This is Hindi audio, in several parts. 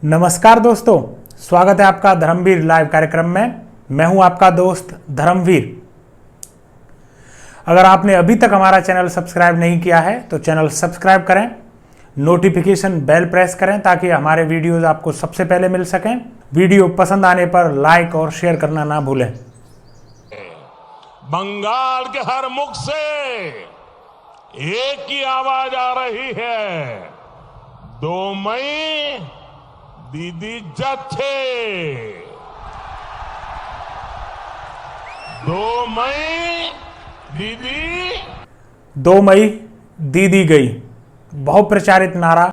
नमस्कार दोस्तों, स्वागत है आपका धर्मवीर लाइव कार्यक्रम में। मैं हूं आपका दोस्त धर्मवीर। अगर आपने अभी तक हमारा चैनल सब्सक्राइब नहीं किया है तो चैनल सब्सक्राइब करें, नोटिफिकेशन बेल प्रेस करें ताकि हमारे वीडियोस आपको सबसे पहले मिल सकें। वीडियो पसंद आने पर लाइक और शेयर करना ना भूलें। बंगाल के हर मुख से एक ही आवाज आ रही है, 2 मई दीदी जत्थे। 2 मई दीदी 2 मई दीदी गई, बहुत प्रचारित नारा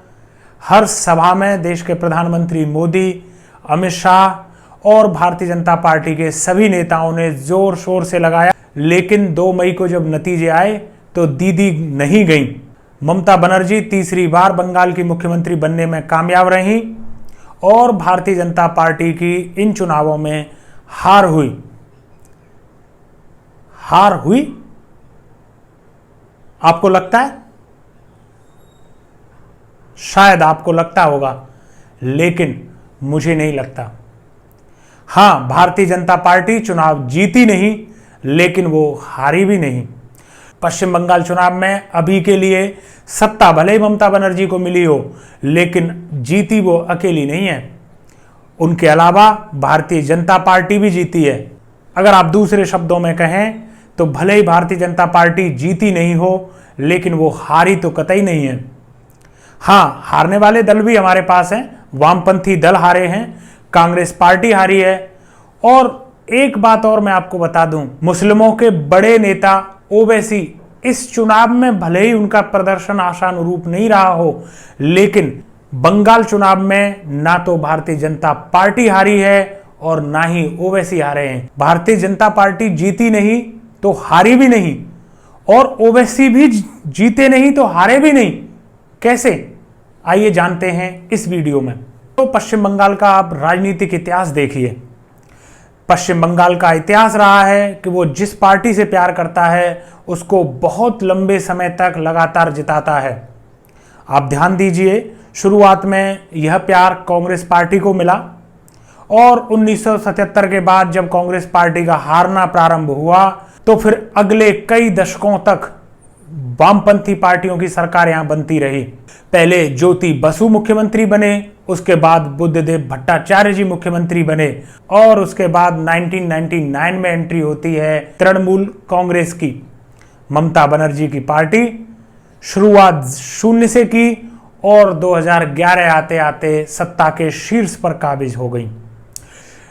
हर सभा में देश के प्रधानमंत्री मोदी, अमित शाह और भारतीय जनता पार्टी के सभी नेताओं ने जोर शोर से लगाया। लेकिन 2 मई को जब नतीजे आए तो दीदी नहीं गई। ममता बनर्जी तीसरी बार बंगाल की मुख्यमंत्री बनने में कामयाब रहीं और भारतीय जनता पार्टी की इन चुनावों में हार हुई। आपको लगता है? शायद आपको लगता होगा, लेकिन मुझे नहीं लगता। हां, भारतीय जनता पार्टी चुनाव जीती नहीं, लेकिन वो हारी भी नहीं। पश्चिम बंगाल चुनाव में अभी के लिए सत्ता भले ही ममता बनर्जी को मिली हो, लेकिन जीती वो अकेली नहीं है। उनके अलावा भारतीय जनता पार्टी भी जीती है। अगर आप दूसरे शब्दों में कहें तो भले ही भारतीय जनता पार्टी जीती नहीं हो, लेकिन वो हारी तो कतई नहीं है। हां, हारने वाले दल भी हमारे पास हैं। वामपंथी दल हारे हैं, कांग्रेस पार्टी हारी है। और एक बात और मैं आपको बता दूं, मुस्लिमों के बड़े नेता ओवैसी इस चुनाव में भले ही उनका प्रदर्शन आशानुरूप नहीं रहा हो, लेकिन बंगाल चुनाव में ना तो भारतीय जनता पार्टी हारी है और ना ही ओवैसी हारे हैं। भारतीय जनता पार्टी जीती नहीं तो हारी भी नहीं, और ओवैसी भी जीते नहीं तो हारे भी नहीं। कैसे? आइए जानते हैं इस वीडियो में। तो पश्चिम बंगाल का आप राजनीतिक इतिहास देखिए। पश्चिम बंगाल का इतिहास रहा है कि वो जिस पार्टी से प्यार करता है उसको बहुत लंबे समय तक लगातार जिताता है। आप ध्यान दीजिए, शुरुआत में यह प्यार कांग्रेस पार्टी को मिला और 1977 के बाद जब कांग्रेस पार्टी का हारना प्रारंभ हुआ तो फिर अगले कई दशकों तक वामपंथी पार्टियों की सरकार यहां बनती रही। पहले ज्योति बसु मुख्यमंत्री बने, उसके बाद बुद्धदेव भट्टाचार्य जी मुख्यमंत्री बने और उसके बाद 1999 में एंट्री होती है तृणमूल कांग्रेस की। ममता बनर्जी की पार्टी शुरुआत 0 से की और 2011 आते आते सत्ता के शीर्ष पर काबिज हो गई।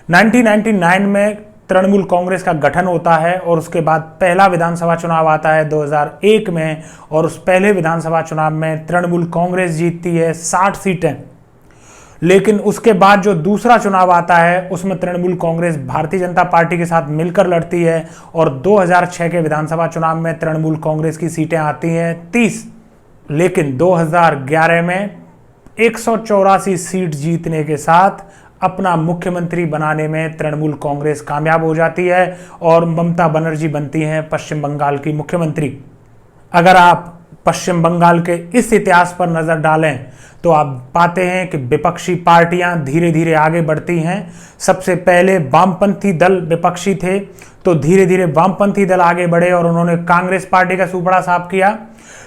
1999 में तृणमूल कांग्रेस का गठन होता है और उसके बाद पहला विधानसभा चुनाव आता है 2001 में, और उस पहले विधानसभा चुनाव में तृणमूल कांग्रेस जीतती है 60 सीटें। लेकिन उसके बाद जो दूसरा चुनाव आता है उसमें तृणमूल कांग्रेस भारतीय जनता पार्टी के साथ मिलकर लड़ती है और 2006 के विधानसभा चुनाव में तृणमूल कांग्रेस की सीटें आती हैं 30। लेकिन 2011 में 184 सीट जीतने के साथ अपना मुख्यमंत्री बनाने में तृणमूल कांग्रेस कामयाब हो जाती है और ममता बनर्जी बनती हैं पश्चिम बंगाल की मुख्यमंत्री। अगर आप पश्चिम बंगाल के इस इतिहास पर नजर डालें तो आप पाते हैं कि विपक्षी पार्टियां धीरे धीरे आगे बढ़ती हैं। सबसे पहले वामपंथी दल विपक्षी थे, तो धीरे धीरे वामपंथी दल आगे बढ़े और उन्होंने कांग्रेस पार्टी का सुपड़ा साफ किया।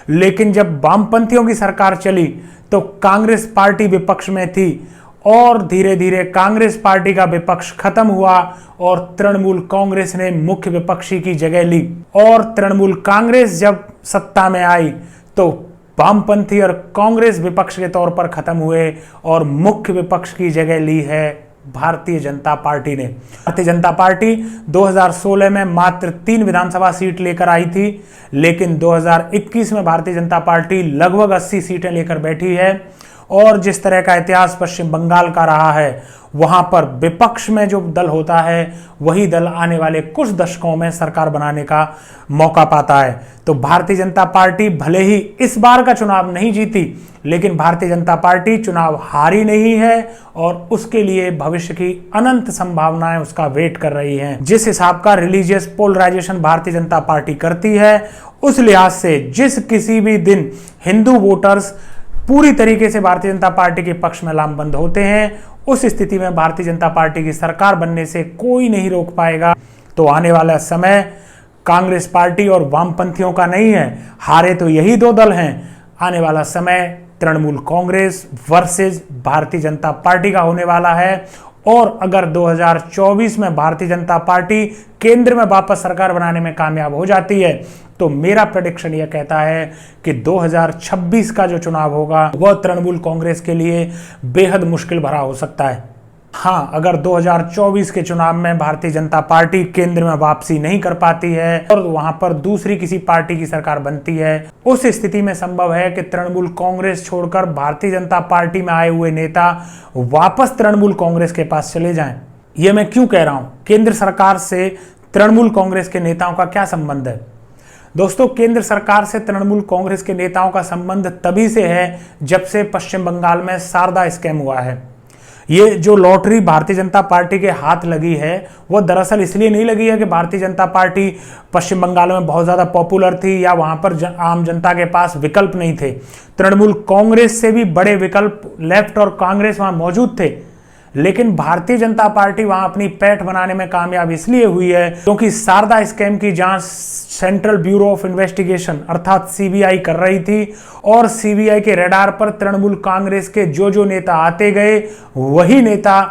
लेकिन जब वामपंथियों की सरकार चली तो कांग्रेस पार्टी विपक्ष में थी और धीरे धीरे कांग्रेस पार्टी का विपक्ष खत्म हुआ और तृणमूल कांग्रेस ने मुख्य विपक्षी की जगह ली। और तृणमूल कांग्रेस जब सत्ता में आई तो वामपंथी और कांग्रेस विपक्ष के तौर पर खत्म हुए और मुख्य विपक्ष की जगह ली है भारतीय जनता पार्टी ने। भारतीय जनता पार्टी 2016 में मात्र 3 विधानसभा सीट लेकर आई थी, लेकिन 2021 में भारतीय जनता पार्टी लगभग 80 सीटें लेकर बैठी है। और जिस तरह का इतिहास पश्चिम बंगाल का रहा है, वहां पर विपक्ष में जो दल होता है वही दल आने वाले कुछ दशकों में सरकार बनाने का मौका पाता है। तो भारतीय जनता पार्टी भले ही इस बार का चुनाव नहीं जीती, लेकिन भारतीय जनता पार्टी चुनाव हारी नहीं है और उसके लिए भविष्य की अनंत संभावनाएं उसका वेट कर रही हैं। जिस हिसाब का religious polarisation Bharatiya Janata party करती है, उस लिहाज से जिस किसी भी दिन हिंदू वोटर्स पूरी तरीके से भारतीय जनता पार्टी के पक्ष में लामबंद होते हैं, उस स्थिति में भारतीय जनता पार्टी की सरकार बनने से कोई नहीं रोक पाएगा। तो आने वाला समय कांग्रेस पार्टी और वामपंथियों का नहीं है, हारे तो यही दो दल हैं। आने वाला समय तृणमूल कांग्रेस वर्सेस भारतीय जनता पार्टी का होने वाला है। और अगर 2024 में भारतीय जनता पार्टी केंद्र में वापस सरकार बनाने में कामयाब हो जाती है तो मेरा प्रेडिक्शन यह कहता है कि 2026 का जो चुनाव होगा वह तृणमूल कांग्रेस के लिए बेहद मुश्किल भरा हो सकता है। हाँ, अगर 2024 के चुनाव में भारतीय जनता पार्टी केंद्र में वापसी नहीं कर पाती है और वहां पर दूसरी किसी पार्टी की सरकार बनती है, उस स्थिति में संभव है कि तृणमूल कांग्रेस छोड़कर भारतीय जनता पार्टी में आए हुए नेता वापस तृणमूल कांग्रेस के पास चले जाएं। यह मैं क्यों कह रहा हूं? केंद्र सरकार से तृणमूल कांग्रेस के नेताओं का क्या संबंध है? दोस्तों, केंद्र सरकार से तृणमूल कांग्रेस के नेताओं का संबंध तभी से है जब से पश्चिम बंगाल में शारदा स्कैम हुआ है। ये जो लॉटरी भारतीय जनता पार्टी के हाथ लगी है वो दरअसल इसलिए नहीं लगी है कि भारतीय जनता पार्टी पश्चिम बंगाल में बहुत ज़्यादा पॉपुलर थी या वहाँ पर आम जनता के पास विकल्प नहीं थे। तृणमूल कांग्रेस से भी बड़े विकल्प लेफ्ट और कांग्रेस वहाँ मौजूद थे, लेकिन भारतीय जनता पार्टी वहां अपनी पैठ बनाने में कामयाब इसलिए हुई है क्योंकि शारदा स्कैम की जांच सेंट्रल ब्यूरो ऑफ इन्वेस्टिगेशन अर्थात सीबीआई कर रही थी और सीबीआई के रडार पर तृणमूल कांग्रेस के जो नेता आते गए वही नेता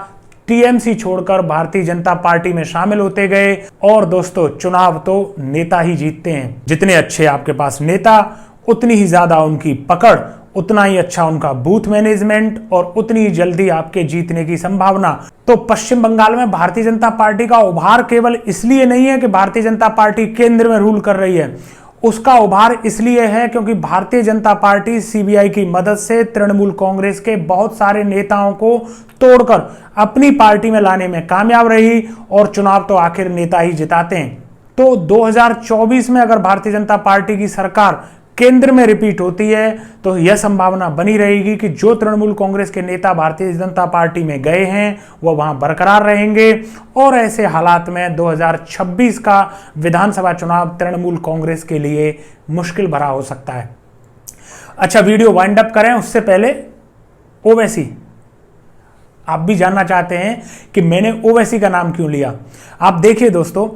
टीएमसी छोड़कर भारतीय जनता पार्टी में शामिल होते गए। और दोस्तों, चुनाव तो नेता ही जीतते हैं। जितने अच्छे आपके पास नेता उतनी ही ज्यादा उनकी पकड़, उतना ही अच्छा उनका बूथ मैनेजमेंट और उतनी ही जल्दी आपके जीतने की संभावना। तो पश्चिम बंगाल में भारतीय जनता पार्टी का उभार केवल इसलिए नहीं है कि भारतीय जनता पार्टी केंद्र में रूल कर रही है, उसका उभार इसलिए है क्योंकि भारतीय जनता पार्टी सीबीआई की मदद से तृणमूल कांग्रेस के बहुत सारे नेताओं को तोड़कर अपनी पार्टी में लाने में कामयाब रही और चुनाव तो आखिर नेता ही जिताते हैं। तो 2024 में अगर भारतीय जनता पार्टी की सरकार केंद्र में रिपीट होती है तो यह संभावना बनी रहेगी कि जो तृणमूल कांग्रेस के नेता भारतीय जनता पार्टी में गए हैं वह वहां बरकरार रहेंगे और ऐसे हालात में 2026 का विधानसभा चुनाव तृणमूल कांग्रेस के लिए मुश्किल भरा हो सकता है। अच्छा, वीडियो वाइंड अप करें उससे पहले ओवैसी, आप भी जानना चाहते हैं कि मैंने ओवैसी का नाम क्यों लिया। आप देखिए दोस्तों,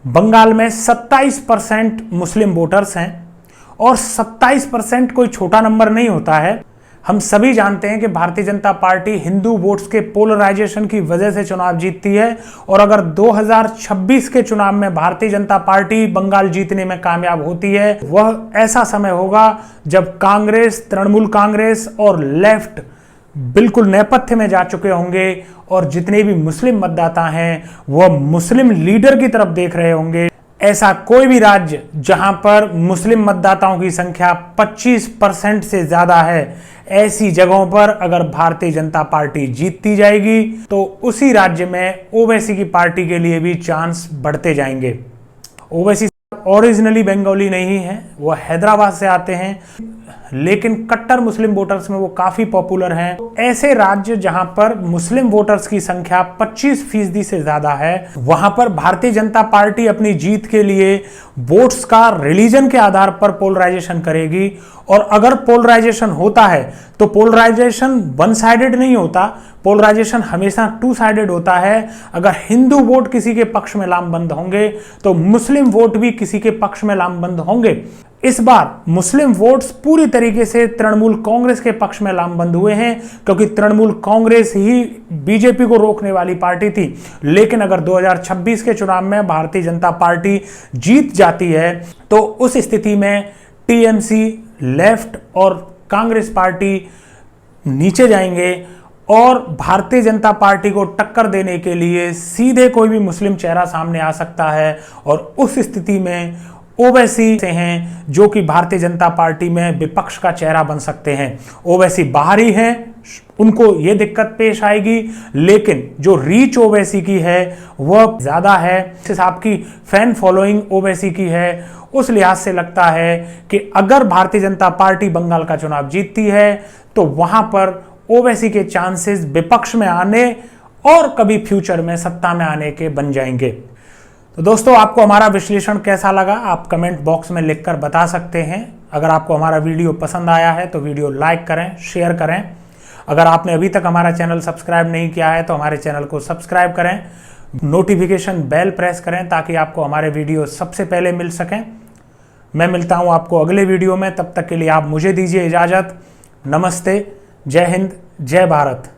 बंगाल में 27% मुस्लिम वोटर्स हैं और 27% कोई छोटा नंबर नहीं होता है। हम सभी जानते हैं कि भारतीय जनता पार्टी हिंदू वोट्स के पोलराइजेशन की वजह से चुनाव जीतती है और अगर 2026 के चुनाव में भारतीय जनता पार्टी बंगाल जीतने में कामयाब होती है, वह ऐसा समय होगा जब कांग्रेस, तृणमूल कांग्रेस और लेफ्ट बिल्कुल नेपथ्य में जा चुके होंगे और जितने भी मुस्लिम मतदाता हैं वह मुस्लिम लीडर की तरफ देख रहे होंगे। ऐसा कोई भी राज्य जहां पर मुस्लिम मतदाताओं की संख्या 25% से ज्यादा है, ऐसी जगहों पर अगर भारतीय जनता पार्टी जीतती जाएगी तो उसी राज्य में ओवैसी की पार्टी के लिए भी चांस बढ़ते जाएंगे। ओवैसी ओरिजिनली बंगाली नहीं है, वह हैदराबाद से आते हैं, लेकिन कट्टर मुस्लिम वोटर्स में वो काफी पॉपुलर हैं। ऐसे राज्य जहां पर मुस्लिम वोटर्स की संख्या 25% से ज्यादा है, वहां पर भारतीय जनता पार्टी अपनी जीत के लिए वोट्स का रिलीजन के आधार पर पोलराइजेशन करेगी। और अगर पोलराइजेशन होता है तो पोलराइजेशन वन साइडेड नहीं होता, पोलराइजेशन हमेशा टू साइडेड होता है। अगर हिंदू वोट किसी के पक्ष में लामबंद होंगे तो मुस्लिम वोट भी किसी के पक्ष में लामबंद होंगे। इस बार मुस्लिम वोट्स पूरी तरीके से तृणमूल कांग्रेस के पक्ष में लामबंद हुए हैं क्योंकि तृणमूल कांग्रेस ही बीजेपी को रोकने वाली पार्टी थी। लेकिन अगर 2026 के चुनाव में भारतीय जनता पार्टी जीत जाती है तो उस स्थिति में टीएमसी, लेफ्ट और कांग्रेस पार्टी नीचे जाएंगे और भारतीय जनता पार्टी को टक्कर देने के लिए सीधे कोई भी मुस्लिम चेहरा सामने आ सकता है। और उस स्थिति में ओवैसी से हैं जो कि भारतीय जनता पार्टी में विपक्ष का चेहरा बन सकते हैं। ओवैसी बाहरी हैं, उनको यह दिक्कत पेश आएगी, लेकिन जो रीच ओवैसी की है वह ज्यादा है। आपकी फैन फॉलोइंग ओवैसी की है, उस लिहाज से लगता है कि अगर भारतीय जनता पार्टी बंगाल का चुनाव जीतती है तो वहां पर ओवैसी के चांसेस विपक्ष में आने और कभी फ्यूचर में सत्ता में आने के बन जाएंगे। तो दोस्तों, आपको हमारा विश्लेषण कैसा लगा आप कमेंट बॉक्स में लिखकर बता सकते हैं। अगर आपको हमारा वीडियो पसंद आया है तो वीडियो लाइक करें, शेयर करें। अगर आपने अभी तक हमारा चैनल सब्सक्राइब नहीं किया है तो हमारे चैनल को सब्सक्राइब करें, नोटिफिकेशन बेल प्रेस करें ताकि आपको हमारे वीडियो सबसे पहले मिल सकें। मैं मिलता हूं आपको अगले वीडियो में, तब तक के लिए आप मुझे दीजिए इजाज़त। नमस्ते, जय हिंद, जय भारत।